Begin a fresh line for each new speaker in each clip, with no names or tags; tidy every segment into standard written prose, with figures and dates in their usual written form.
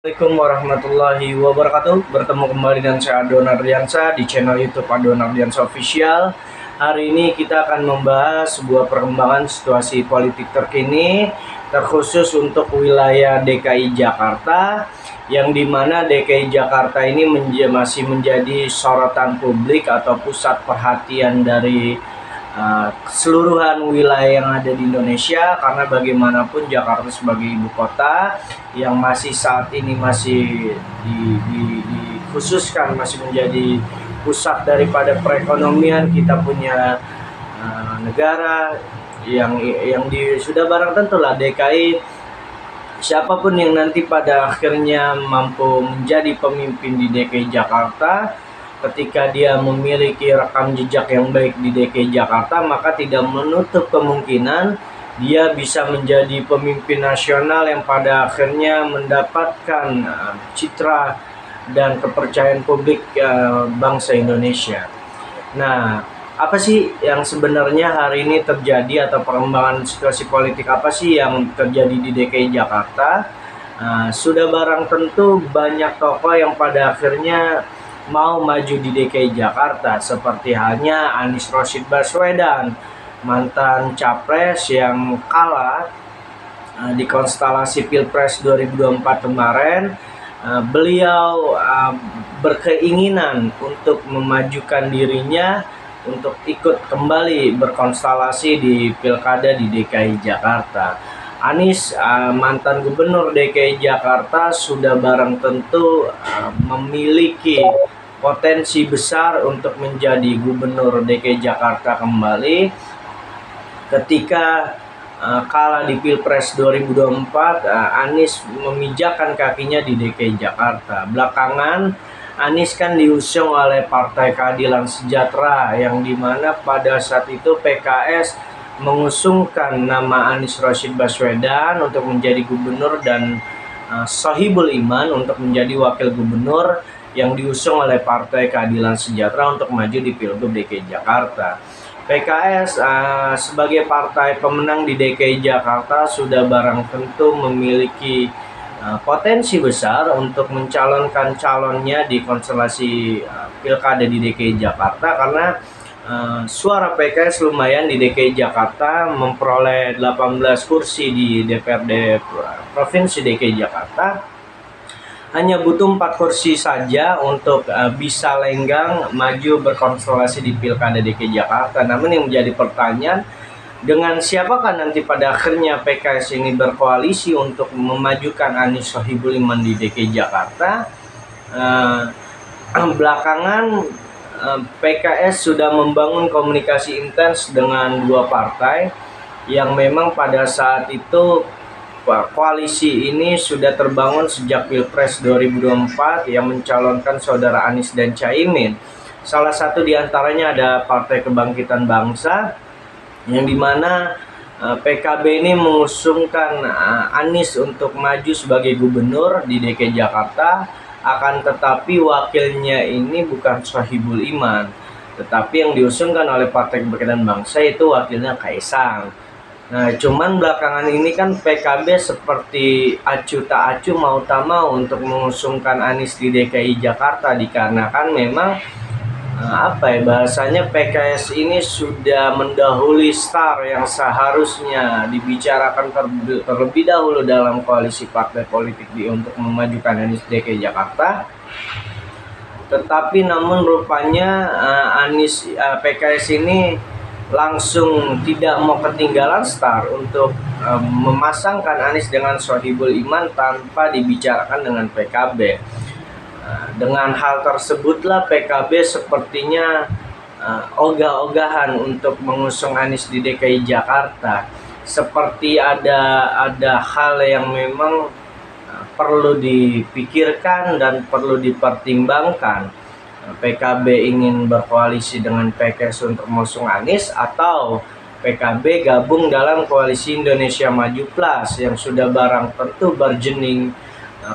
Assalamualaikum warahmatullahi wabarakatuh. Bertemu kembali dengan saya Adon Ardiansa di channel YouTube Adon Ardiansa Official. Hari ini kita akan membahas sebuah perkembangan situasi politik terkini, terkhusus untuk wilayah DKI Jakarta, yang dimana DKI Jakarta ini masih menjadi sorotan publik atau pusat perhatian dari keseluruhan wilayah yang ada di Indonesia, karena bagaimanapun Jakarta sebagai ibu kota yang masih saat ini masih dikhususkan masih menjadi pusat daripada perekonomian. Kita punya negara yang sudah barang tentulah DKI, siapapun yang nanti pada akhirnya mampu menjadi pemimpin di DKI Jakarta, ketika dia memiliki rekam jejak yang baik di DKI Jakarta, maka tidak menutup kemungkinan dia bisa menjadi pemimpin nasional yang pada akhirnya mendapatkan citra dan kepercayaan publik bangsa Indonesia. Nah, apa sih yang sebenarnya hari ini terjadi, atau perkembangan situasi politik apa sih yang terjadi di DKI Jakarta? Sudah barang tentu banyak tokoh yang pada akhirnya mau maju di DKI Jakarta, seperti halnya Anies Rashid Baswedan, mantan capres yang kalah di konstelasi Pilpres 2024 kemarin. Beliau berkeinginan untuk memajukan dirinya untuk ikut kembali berkonstelasi di Pilkada di DKI Jakarta. Anies, mantan gubernur DKI Jakarta, sudah barang tentu memiliki potensi besar untuk menjadi gubernur DKI Jakarta kembali ketika kalah di Pilpres 2024. Anies memijakan kakinya di DKI Jakarta. Belakangan Anies kan diusung oleh Partai Keadilan Sejahtera, yang dimana pada saat itu PKS mengusungkan nama Anies Rashid Baswedan untuk menjadi gubernur dan Sohibul Iman untuk menjadi wakil gubernur yang diusung oleh Partai Keadilan Sejahtera untuk maju di Pilgub DKI Jakarta. PKS sebagai partai pemenang di DKI Jakarta sudah barang tentu memiliki potensi besar untuk mencalonkan calonnya di konstelasi Pilkada di DKI Jakarta, karena suara PKS lumayan di DKI Jakarta, memperoleh 18 kursi di DPRD Provinsi DKI Jakarta. Hanya butuh 4 kursi saja untuk bisa lenggang maju berkonstelasi di Pilkada DKI Jakarta. Namun yang menjadi pertanyaan, dengan siapakah nanti pada akhirnya PKS ini berkoalisi untuk memajukan Anies Sohibul Iman di DKI Jakarta? Belakangan PKS sudah membangun komunikasi intens dengan dua partai yang memang pada saat itu koalisi ini sudah terbangun sejak Pilpres 2024 yang mencalonkan saudara Anies dan Caimin. Salah satu diantaranya ada Partai Kebangkitan Bangsa, yang dimana PKB ini mengusungkan Anies untuk maju sebagai gubernur di DKI Jakarta. Akan tetapi wakilnya ini bukan Sohibul Iman, tetapi yang diusungkan oleh Partai Kebangkitan Bangsa itu wakilnya Kaisang. Nah, cuman belakangan ini kan PKB seperti acu tak acu mau tak mau untuk mengusungkan Anies di DKI Jakarta, dikarenakan memang bahasanya PKS ini sudah mendahului STAR yang seharusnya dibicarakan terlebih dahulu dalam koalisi partai politik untuk memajukan Anies DKI Jakarta. Tetapi namun rupanya PKS ini langsung tidak mau ketinggalan STAR untuk memasangkan Anies dengan Sohibul Iman tanpa dibicarakan dengan PKB. Dengan hal tersebutlah PKB sepertinya ogah-ogahan untuk mengusung Anies di DKI Jakarta. Seperti ada hal yang memang perlu dipikirkan dan perlu dipertimbangkan. PKB ingin berkoalisi dengan PKS untuk mengusung Anies, atau PKB gabung dalam koalisi Indonesia Maju Plus yang sudah barang tentu bargaining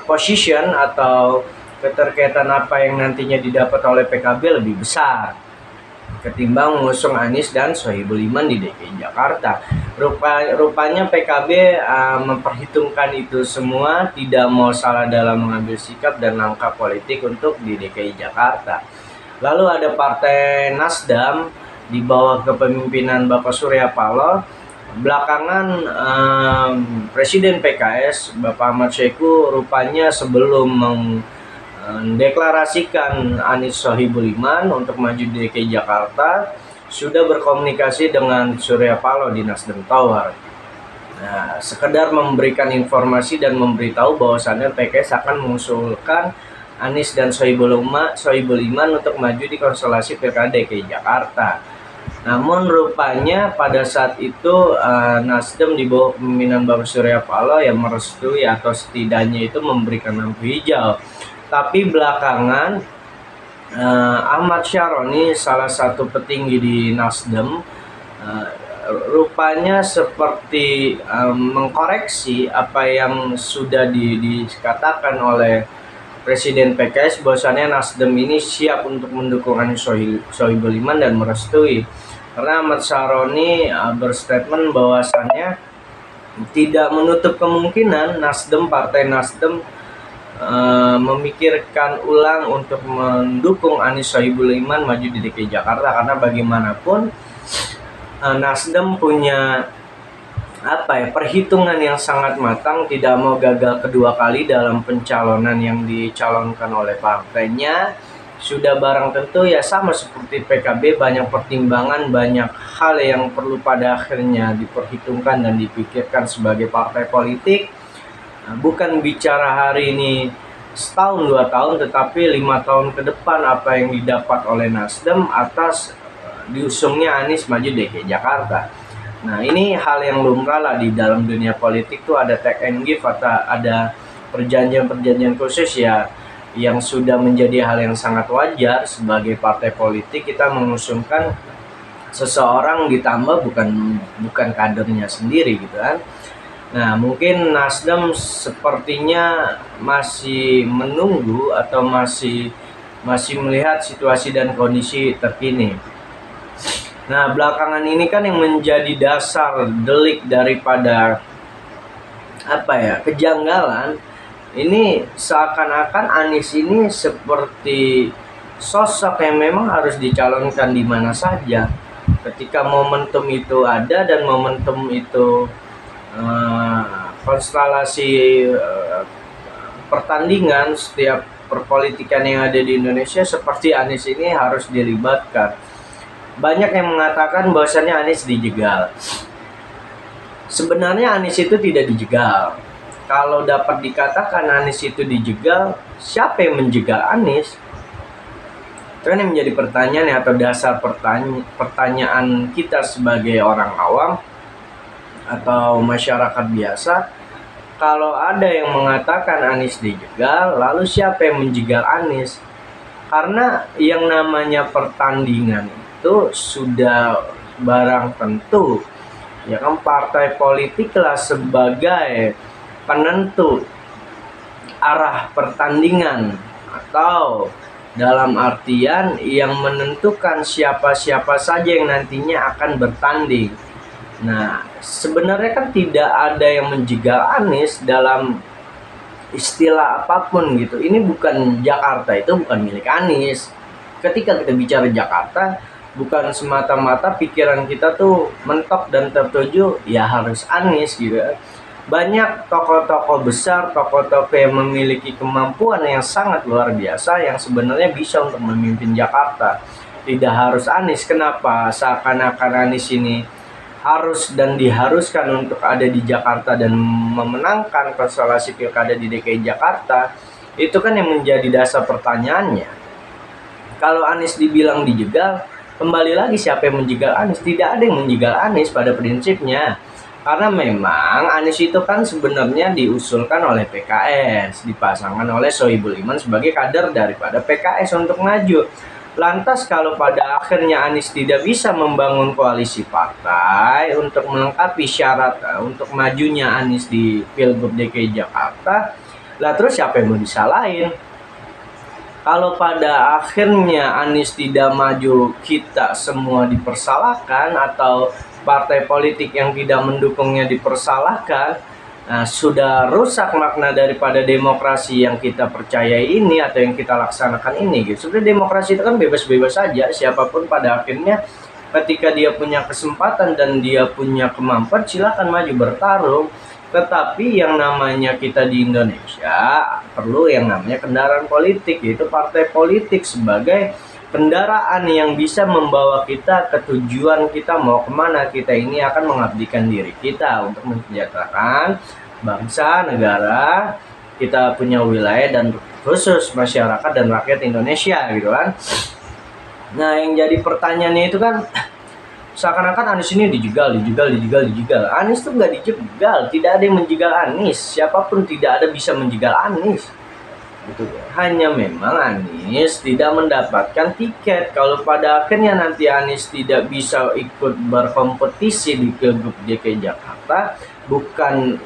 position atau keterkaitan apa yang nantinya didapat oleh PKB lebih besar ketimbang mengusung Anies dan Sohibul Iman di DKI Jakarta. Rupanya PKB memperhitungkan itu semua, tidak mau salah dalam mengambil sikap dan langkah politik untuk di DKI Jakarta. Lalu ada Partai Nasdem di bawah kepemimpinan Bapak Surya Paloh. Belakangan Presiden PKS Bapak Ahmad Syeku rupanya sebelum mendeklarasikan Anies Sohibul Iman untuk maju di DKI Jakarta sudah berkomunikasi dengan Surya Paloh di Nasdem Tower. Nah, sekedar memberikan informasi dan memberitahu bahwasannya PKS akan mengusulkan Anies dan Sohibul Iman untuk maju di konstelasi Pilkada DKI Jakarta. Namun rupanya pada saat itu Nasdem di bawah kepemimpinan Bapak Surya Paloh yang merestui atau setidaknya itu memberikan lampu hijau. Tapi belakangan Ahmad Syaroni, salah satu petinggi di Nasdem, rupanya seperti mengkoreksi apa yang sudah dikatakan oleh Presiden PKS bahwasannya Nasdem ini siap untuk mendukung Anies Sohibul Iman dan merestui. Karena Ahmad Syaroni berstatement bahwasannya tidak menutup kemungkinan Partai Nasdem memikirkan ulang untuk mendukung Anies Sohibul Iman maju di DKI Jakarta, karena bagaimanapun Nasdem punya perhitungan yang sangat matang, tidak mau gagal kedua kali dalam pencalonan yang dicalonkan oleh partainya. Sudah barang tentu ya sama seperti PKB, banyak pertimbangan, banyak hal yang perlu pada akhirnya diperhitungkan dan dipikirkan sebagai partai politik. Bukan bicara hari ini setahun 2 tahun, tetapi 5 tahun ke depan apa yang didapat oleh Nasdem atas diusungnya Anies maju DKI Jakarta. Nah, ini hal yang lumrah lah di dalam dunia politik tuh, ada take and give atau ada perjanjian-perjanjian khusus ya, yang sudah menjadi hal yang sangat wajar sebagai partai politik. Kita mengusungkan seseorang ditambah bukan kadernya sendiri gitu kan. Nah, mungkin Nasdem sepertinya masih menunggu atau masih melihat situasi dan kondisi terkini. Nah, belakangan ini kan yang menjadi dasar delik daripada kejanggalan ini, seakan-akan Anies ini seperti sosok yang memang harus dicalonkan di mana saja ketika momentum itu ada, dan momentum itu konstelasi pertandingan setiap perpolitikan yang ada di Indonesia seperti Anies ini harus dilibatkan. Banyak yang mengatakan bahwasannya Anies dijegal. Sebenarnya Anies itu tidak dijegal. Kalau dapat dikatakan Anies itu dijegal, siapa yang menjegal Anies? Itu kan yang menjadi pertanyaan atau dasar pertanyaan kita sebagai orang awam atau masyarakat biasa. Kalau ada yang mengatakan Anies dijegal, lalu siapa yang menjegal Anies? Karena yang namanya pertandingan itu sudah barang tentu, ya kan, partai politik lah sebagai penentu arah pertandingan, atau dalam artian yang menentukan siapa-siapa saja yang nantinya akan bertanding. Nah, sebenarnya kan tidak ada yang menjegal Anies dalam istilah apapun gitu. Ini bukan Jakarta, itu bukan milik Anies. Ketika kita bicara Jakarta, bukan semata-mata pikiran kita tuh mentok dan tertuju ya harus Anies gitu. Banyak tokoh-tokoh besar, tokoh-tokoh yang memiliki kemampuan yang sangat luar biasa yang sebenarnya bisa untuk memimpin Jakarta. Tidak harus Anies. Kenapa? Seakan-akan Anies ini harus dan diharuskan untuk ada di Jakarta dan memenangkan konstelasi pilkada di DKI Jakarta. Itu kan yang menjadi dasar pertanyaannya. Kalau Anies dibilang dijegal, kembali lagi siapa yang menjegal Anies? Tidak ada yang menjegal Anies pada prinsipnya. Karena memang Anies itu kan sebenarnya diusulkan oleh PKS, dipasangkan oleh Sohibul Iman sebagai kader daripada PKS untuk maju. Lantas kalau pada akhirnya Anies tidak bisa membangun koalisi partai untuk melengkapi syarat untuk majunya Anies di Pilgub DKI Jakarta, lah terus siapa yang mau disalahin? Kalau pada akhirnya Anies tidak maju, kita semua dipersalahkan atau partai politik yang tidak mendukungnya dipersalahkan, nah, sudah rusak makna daripada demokrasi yang kita percayai ini atau yang kita laksanakan ini gitu. Sebenarnya demokrasi itu kan bebas-bebas saja, siapapun pada akhirnya ketika dia punya kesempatan dan dia punya kemampuan silakan maju bertarung. Tetapi yang namanya kita di Indonesia perlu yang namanya kendaraan politik, yaitu partai politik sebagai kendaraan yang bisa membawa kita ke tujuan kita mau kemana. Kita ini akan mengabdikan diri kita untuk mensejahterakan bangsa, negara, kita punya wilayah dan khusus masyarakat dan rakyat Indonesia gitu kan. Nah yang jadi pertanyaannya itu kan seakan-akan Anies ini dijegal. Anies tuh nggak dijegal, tidak ada yang menjegal Anies, siapapun tidak ada bisa menjegal Anies. Hanya memang Anies tidak mendapatkan tiket. Kalau pada akhirnya nanti Anies tidak bisa ikut berkompetisi di Pilgub DKI Jakarta, bukan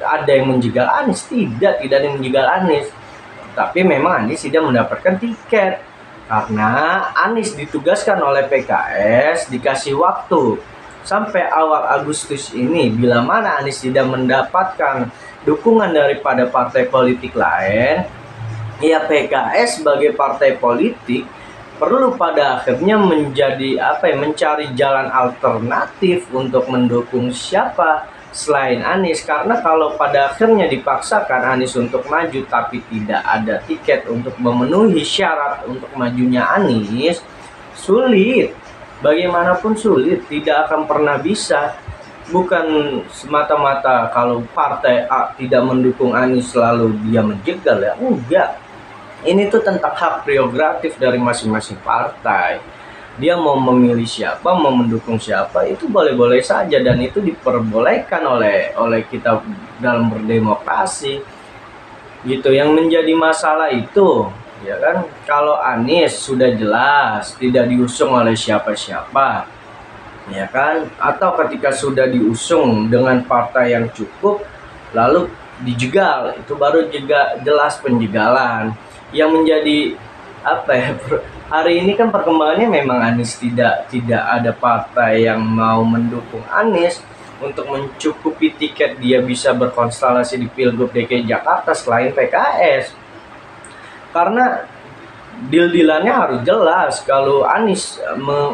ada yang menjegal Anies, tidak ada yang menjegal Anies, tapi memang Anies tidak mendapatkan tiket karena Anies ditugaskan oleh PKS, dikasih waktu sampai awal Agustus ini. Bila mana Anies tidak mendapatkan dukungan daripada partai politik lain, ya PKS sebagai partai politik perlu pada akhirnya menjadi mencari jalan alternatif untuk mendukung siapa selain Anies. Karena kalau pada akhirnya dipaksakan Anies untuk maju tapi tidak ada tiket untuk memenuhi syarat untuk majunya Anies, sulit, bagaimanapun sulit, tidak akan pernah bisa. Bukan semata-mata kalau partai A tidak mendukung Anies lalu dia menjegal, ya enggak. Ini tuh tentang hak prerogatif dari masing-masing partai. Dia mau memilih siapa, mau mendukung siapa, itu boleh-boleh saja dan itu diperbolehkan oleh kita dalam berdemokrasi. Gitu. Yang menjadi masalah itu, ya kan, kalau Anies sudah jelas tidak diusung oleh siapa-siapa, ya kan, atau ketika sudah diusung dengan partai yang cukup lalu dijegal, itu baru juga jelas penjegalan. Yang menjadi hari ini kan perkembangannya memang Anies tidak ada partai yang mau mendukung Anies untuk mencukupi tiket dia bisa berkonstelasi di Pilgub DKI Jakarta selain PKS. Karena deal-dealannya harus jelas. Kalau Anies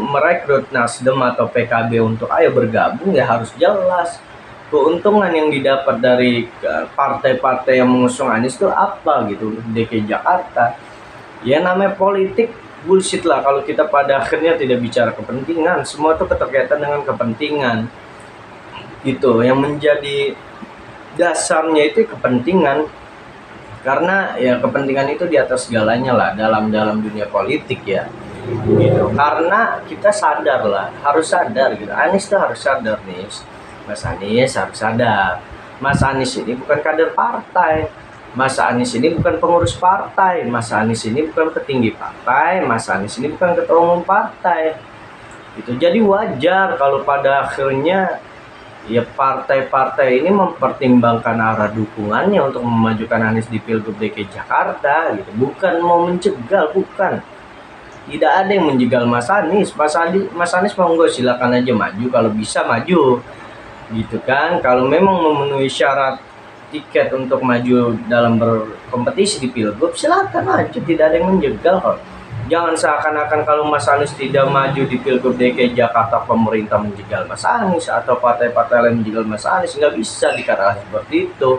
merekrut Nasdem atau PKB untuk ayo bergabung, ya harus jelas keuntungan yang didapat dari partai-partai yang mengusung Anies itu apa gitu DKI Jakarta. Ya namanya politik bullshit lah kalau kita pada akhirnya tidak bicara kepentingan. Semua itu keterkaitan dengan kepentingan. Itu yang menjadi dasarnya itu kepentingan. Karena ya kepentingan itu di atas segalanya lah dalam dunia politik ya. Gitu. Karena kita sadar lah, harus sadar gitu. Anies tuh harus sadar nih. Mas Anies harus sadar. Mas Anies ini bukan kader partai. Mas Anies ini bukan pengurus partai. Mas Anies ini bukan petinggi partai. Mas Anies ini bukan ketua umum partai. Itu jadi wajar kalau pada akhirnya ya partai-partai ini mempertimbangkan arah dukungannya untuk memajukan Anies di Pilgub DKI Jakarta gitu. Bukan mau menjegal, bukan. Tidak ada yang menjegal Mas Anies. Mas Anies monggo silakan aja maju kalau bisa maju. Gitu kan. Kalau memang memenuhi syarat tiket untuk maju dalam berkompetisi di Pilgub, silakan maju, tidak ada yang menjegal kok. Jangan seakan-akan kalau Mas Anies tidak maju di Pilgub DKI Jakarta pemerintah menjegal Mas Anies atau partai-partai lain menjegal Mas Anies. Nggak bisa dikatakan seperti itu.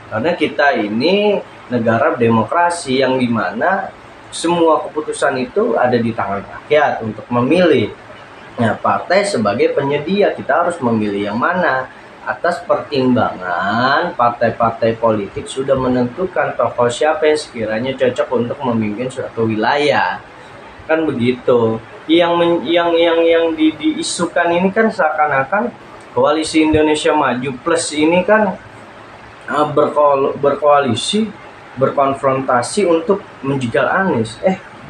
Karena kita ini negara demokrasi yang dimana semua keputusan itu ada di tangan rakyat untuk memilih. Nah, partai sebagai penyedia kita harus memilih yang mana. Atas pertimbangan partai-partai politik sudah menentukan tokoh siapa yang sekiranya cocok untuk memimpin suatu wilayah. Kan begitu. Yang diisukan ini kan seakan-akan koalisi Indonesia Maju Plus ini kan berkoalisi, berkonfrontasi untuk menjegal Anies.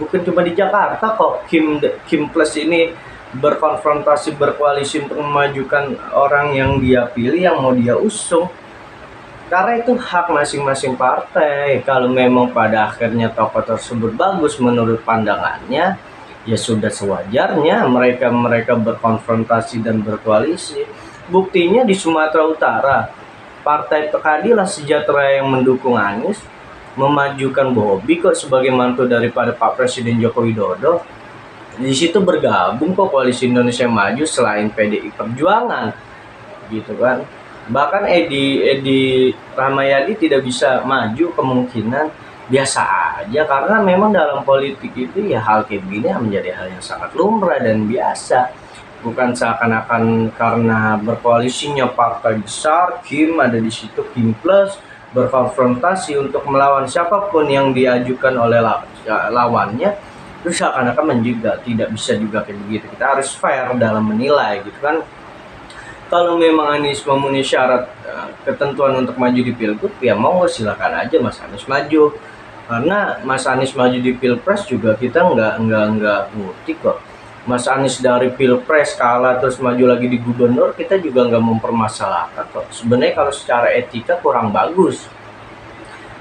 Bukan cuma di Jakarta kok Kim Plus ini berkonfrontasi, berkoalisi untuk memajukan orang yang dia pilih, yang mau dia usung. Karena itu hak masing-masing partai. Kalau memang pada akhirnya tokoh tersebut bagus menurut pandangannya, ya sudah sewajarnya mereka berkonfrontasi dan berkoalisi. Buktinya di Sumatera Utara, Partai Keadilan Sejahtera yang mendukung Anies memajukan Bobi kok sebagai mantu daripada Pak Presiden Joko Widodo. Di situ bergabung kok Koalisi Indonesia Maju selain PDI Perjuangan, gitu kan. Bahkan Edi Rahmayadi tidak bisa maju, kemungkinan biasa aja, karena memang dalam politik itu ya hal kayak begini menjadi hal yang sangat lumrah dan biasa. Bukan seakan-akan karena berkoalisinya partai besar, Kim ada di situ, Kim Plus berkonfrontasi untuk melawan siapapun yang diajukan oleh lawannya, terus seakan-akan menjaga. Tidak bisa juga kayak begitu. Kita harus fair dalam menilai, gitu kan. Kalau memang Anies memenuhi syarat ketentuan untuk maju di Pilgub, ya mau silakan aja Mas Anies maju. Karena Mas Anies maju di Pilpres juga kita nggak ngerti kok. Mas Anies dari Pilpres kalah terus maju lagi di Gubernur, kita juga nggak mempermasalahkan kok. Sebenarnya kalau secara etika kurang bagus.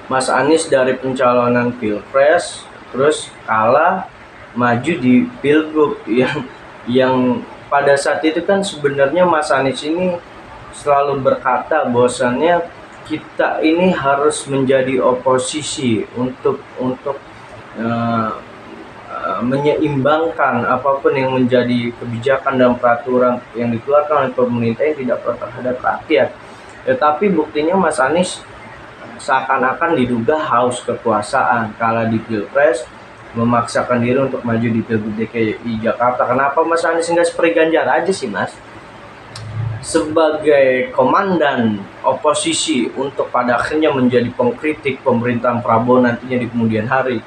Mas Anies dari pencalonan Pilpres terus kalah maju di Pilgub yang pada saat itu kan sebenarnya Mas Anies ini selalu berkata bahwasannya kita ini harus menjadi oposisi untuk menyeimbangkan apapun yang menjadi kebijakan dan peraturan yang dikeluarkan oleh pemerintah yang tidak pro terhadap rakyat. Tetapi buktinya Mas Anies seakan-akan diduga haus kekuasaan kala di Pilpres, memaksakan diri untuk maju di Pilgub DKI Jakarta. Kenapa Mas Anies nggak seperti Ganjar aja sih Mas? Sebagai komandan oposisi untuk pada akhirnya menjadi pengkritik pemerintahan Prabowo nantinya di kemudian hari.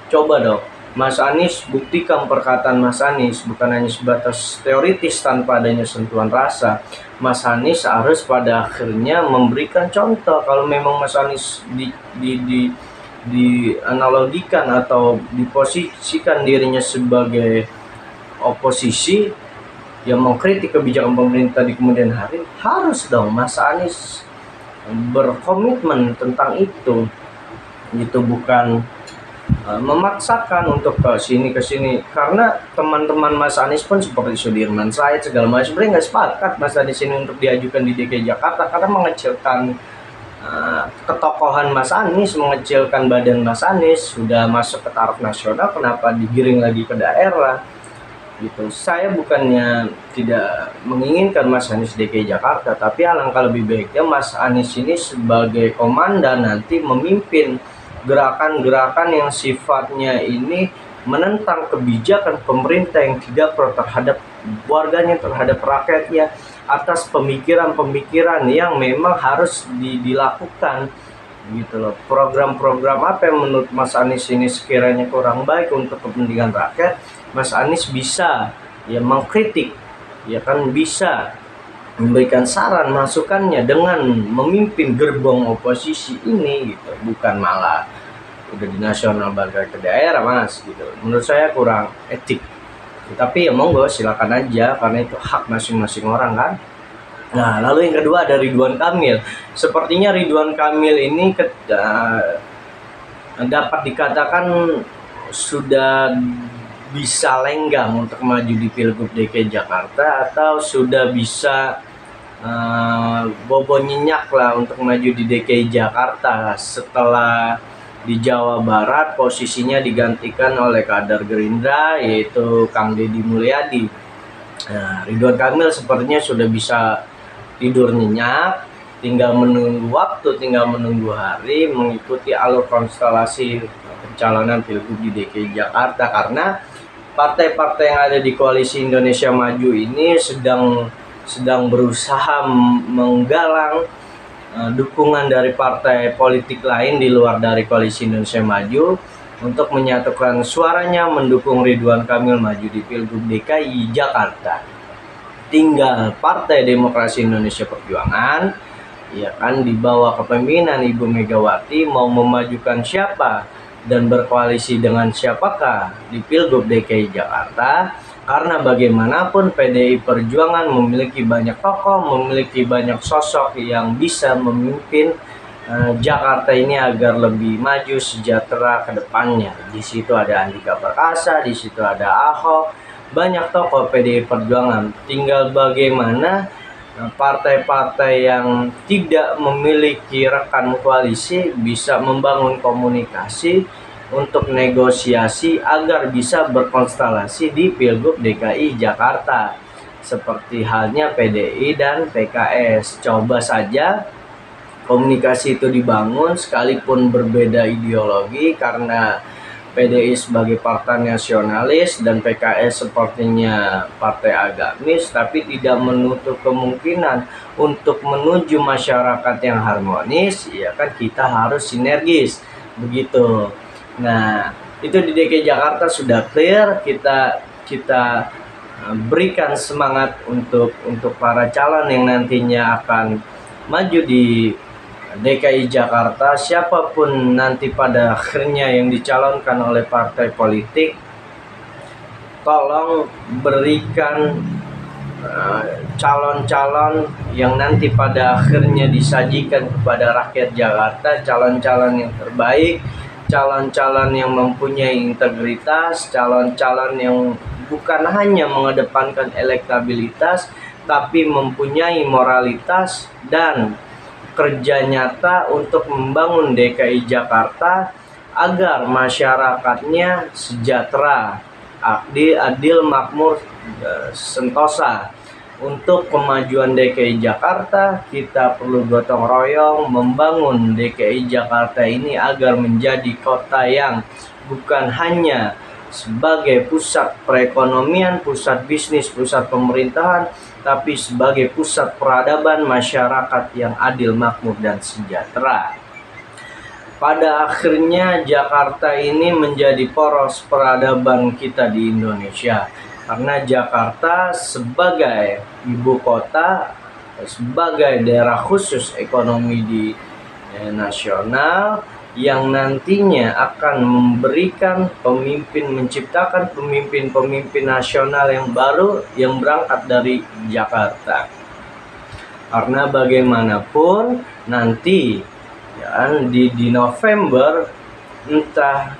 Coba dong, Mas Anies buktikan perkataan Mas Anies bukan hanya sebatas teoritis tanpa adanya sentuhan rasa. Mas Anies harus pada akhirnya memberikan contoh. Kalau memang Mas Anies dianalogikan atau diposisikan dirinya sebagai oposisi yang mengkritik kebijakan pemerintah di kemudian hari, harus dong Mas Anies berkomitmen tentang itu. Itu bukan memaksakan untuk ke sini karena teman-teman Mas Anies pun seperti Sudirman Said segala macam sebenarnya nggak sepakat Mas Anies ini untuk diajukan di DKI Jakarta karena mengecilkan ketokohan Mas Anies, mengecilkan badan Mas Anies. Sudah masuk ke taraf nasional, kenapa digiring lagi ke daerah gitu. Saya bukannya tidak menginginkan Mas Anies DKI Jakarta, tapi alangkah lebih baiknya Mas Anies ini sebagai komandan nanti memimpin gerakan-gerakan yang sifatnya ini menentang kebijakan pemerintah yang tidak pro terhadap warganya, terhadap rakyatnya, atas pemikiran-pemikiran yang memang harus dilakukan gitu loh. Program-program apa yang menurut Mas Anies ini sekiranya kurang baik untuk kepentingan rakyat, Mas Anies bisa ya mengkritik, ya kan, bisa memberikan saran masukannya dengan memimpin gerbong oposisi ini gitu, bukan malah udah di nasional balik ke daerah Mas gitu. Menurut saya kurang etik. Tapi ya monggo silakan aja karena itu hak masing-masing orang kan. Nah, lalu yang kedua ada Ridwan Kamil. Sepertinya Ridwan Kamil ini dapat dikatakan sudah bisa lenggang untuk maju di Pilgub DKI Jakarta atau sudah bisa bobo nyenyak lah untuk maju di DKI Jakarta setelah di Jawa Barat posisinya digantikan oleh kader Gerindra yaitu Kang Deddy Mulyadi. Nah, Ridwan Kamil sepertinya sudah bisa tidur nyenyak, tinggal menunggu waktu, tinggal menunggu hari mengikuti alur konstelasi pencalonan Pilgub di DKI Jakarta karena partai-partai yang ada di Koalisi Indonesia Maju ini sedang berusaha menggalang dukungan dari partai politik lain di luar dari Koalisi Indonesia Maju untuk menyatukan suaranya mendukung Ridwan Kamil maju di Pilgub DKI Jakarta. Tinggal Partai Demokrasi Indonesia Perjuangan, ya kan, di bawah kepemimpinan Ibu Megawati mau memajukan siapa dan berkoalisi dengan siapakah di Pilgub DKI Jakarta. Karena bagaimanapun PDI Perjuangan memiliki banyak tokoh, memiliki banyak sosok yang bisa memimpin Jakarta ini agar lebih maju sejahtera ke depannya. Di situ ada Andika Perkasa, di situ ada Ahok, banyak tokoh PDI Perjuangan. Tinggal bagaimana partai-partai yang tidak memiliki rekan koalisi bisa membangun komunikasi untuk negosiasi agar bisa berkonstelasi di Pilgub DKI Jakarta. Seperti halnya PDI dan PKS. Coba saja komunikasi itu dibangun sekalipun berbeda ideologi, karena PDI sebagai partai nasionalis dan PKS sepertinya partai agamis, tapi tidak menutup kemungkinan untuk menuju masyarakat yang harmonis, ya kan kita harus sinergis begitu. Nah, itu di DKI Jakarta sudah clear, kita berikan semangat untuk para calon yang nantinya akan maju di DKI Jakarta, siapapun nanti pada akhirnya yang dicalonkan oleh partai politik, tolong berikan calon-calon yang nanti pada akhirnya disajikan kepada rakyat Jakarta, calon-calon yang terbaik, calon-calon yang mempunyai integritas, calon-calon yang bukan hanya mengedepankan elektabilitas, tapi mempunyai moralitas dan kerja nyata untuk membangun DKI Jakarta agar masyarakatnya sejahtera, adil, makmur, sentosa. Untuk kemajuan DKI Jakarta, kita perlu gotong royong membangun DKI Jakarta ini agar menjadi kota yang bukan hanya sebagai pusat perekonomian, pusat bisnis, pusat pemerintahan, tapi sebagai pusat peradaban masyarakat yang adil, makmur, dan sejahtera. Pada akhirnya Jakarta ini menjadi poros peradaban kita di Indonesia, karena Jakarta sebagai ibu kota, sebagai daerah khusus ekonomi di nasional, yang nantinya akan memberikan menciptakan pemimpin-pemimpin nasional yang baru yang berangkat dari Jakarta. Karena bagaimanapun nanti ya, di November, entah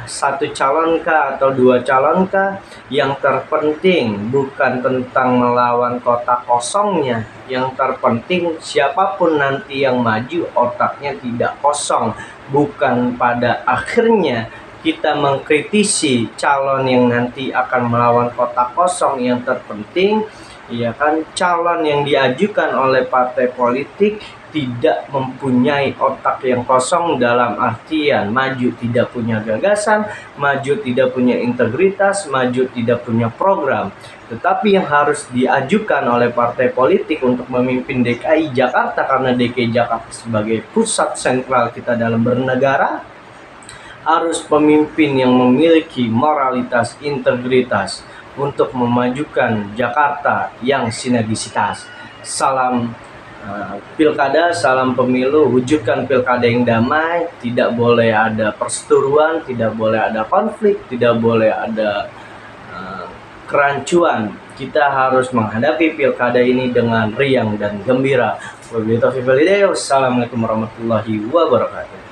satu calonkah atau dua calonkah, yang terpenting bukan tentang melawan kota kosongnya, yang terpenting siapapun nanti yang maju otaknya tidak kosong. Bukan pada akhirnya kita mengkritisi calon yang nanti akan melawan kota kosong. Yang terpenting ya kan calon yang diajukan oleh partai politik tidak mempunyai otak yang kosong, dalam artian maju tidak punya gagasan, maju tidak punya integritas, maju tidak punya program. Tetapi yang harus diajukan oleh partai politik untuk memimpin DKI Jakarta, karena DKI Jakarta sebagai pusat sentral kita dalam bernegara, harus pemimpin yang memiliki moralitas, integritas untuk memajukan Jakarta yang sinergisitas. Salam pilkada, salam pemilu, wujudkan pilkada yang damai, tidak boleh ada perseteruan, tidak boleh ada konflik, tidak boleh ada kerancuan. Kita harus menghadapi pilkada ini dengan riang dan gembira. Wassalamualaikum warahmatullahi wabarakatuh.